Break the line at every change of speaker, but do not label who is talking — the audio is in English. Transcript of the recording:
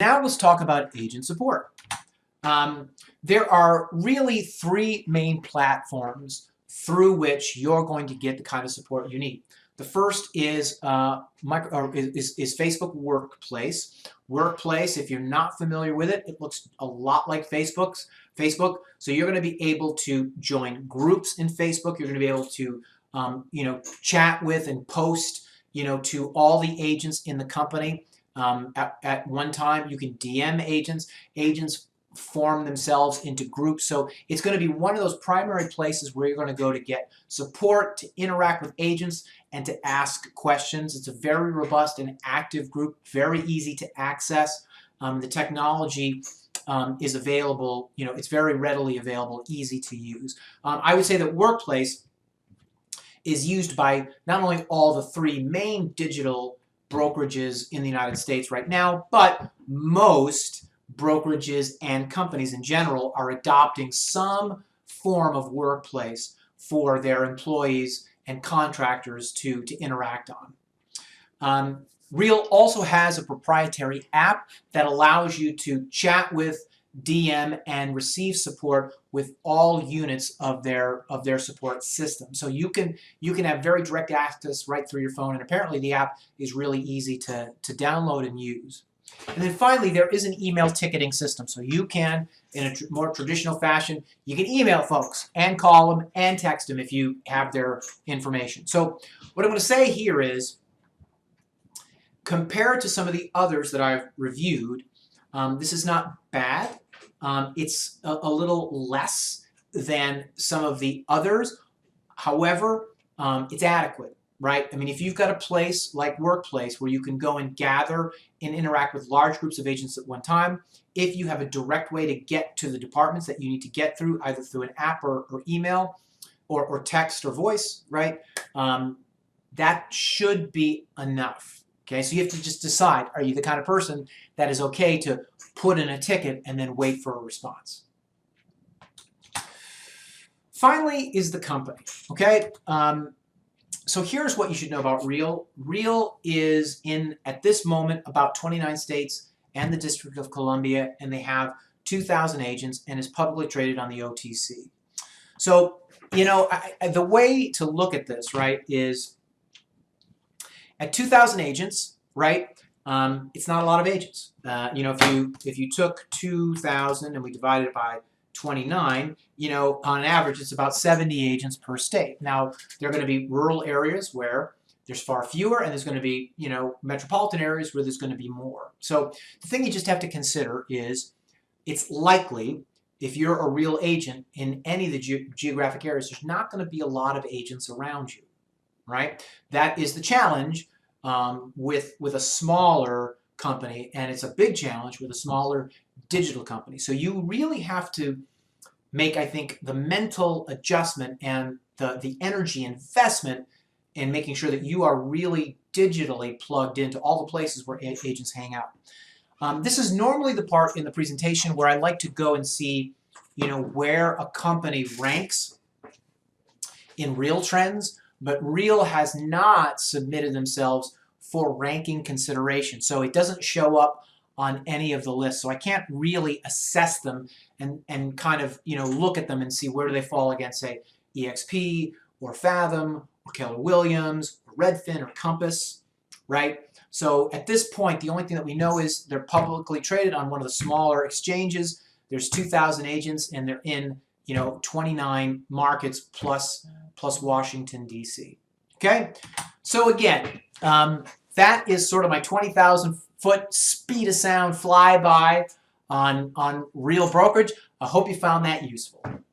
Now let's talk about agent support. There are really three main platforms through which you're going to get the kind of support you need. The first is Facebook Workplace. Workplace, if you're not familiar with it, it looks a lot like Facebook. So you're going to be able to join groups in Facebook. You're going to be able to chat with and post to all the agents in the company. At one time, you can DM agents. Agents form themselves into groups. So it's going to be one of those primary places where you're going to go to get support, to interact with agents, and to ask questions. It's a very robust and active group, very easy to access. The technology is available. It's very readily available, easy to use. I would say that Workplace is used by not only all the three main digital brokerages in the United States right now, but most brokerages and companies in general are adopting some form of Workplace for their employees and contractors to interact on. Real also has a proprietary app that allows you to chat with, DM, and receive support with all units of their support system. So you can have very direct access right through your phone, and apparently the app is really easy to download and use. And then finally, there is an email ticketing system. So you can, in a more traditional fashion, you can email folks and call them and text them if you have their information. So what I'm going to say here is, compared to some of the others that I've reviewed, this is not bad. It's a little less than some of the others. However, it's adequate, right? I mean, if you've got a place like Workplace where you can go and gather and interact with large groups of agents at one time, if you have a direct way to get to the departments that you need to get through, either through an app or email or text or voice, right? That should be enough. Okay, so you have to just decide, are you the kind of person that is okay to put in a ticket and then wait for a response? Finally is the company, okay? So here's what you should know about Real. Real is in, at this moment, about 29 states and the District of Columbia, and they have 2,000 agents and is publicly traded on the OTC. So, the way to look at this, right, is at 2,000 agents, right, it's not a lot of agents. If you took 2,000 and we divided it by 29, on average, it's about 70 agents per state. Now, there are going to be rural areas where there's far fewer, and there's going to be, metropolitan areas where there's going to be more. So the thing you just have to consider is, it's likely, if you're a real agent in any of the geographic areas, there's not going to be a lot of agents around you. Right? That is the challenge with a smaller company, and it's a big challenge with a smaller digital company. So you really have to make, I think, the mental adjustment and the energy investment in making sure that you are really digitally plugged into all the places where agents hang out. This is normally the part in the presentation where I like to go and see, where a company ranks in Real Trends. But Real has not submitted themselves for ranking consideration. So it doesn't show up on any of the lists. So I can't really assess them and kind of, look at them and see where do they fall against, say, EXP or Fathom or Keller Williams or Redfin or Compass, right? So at this point, the only thing that we know is they're publicly traded on one of the smaller exchanges. There's 2,000 agents, and they're in 29 markets plus Washington, D.C. Okay? So again, that is sort of my 20,000-foot speed of sound flyby on Real Brokerage. I hope you found that useful.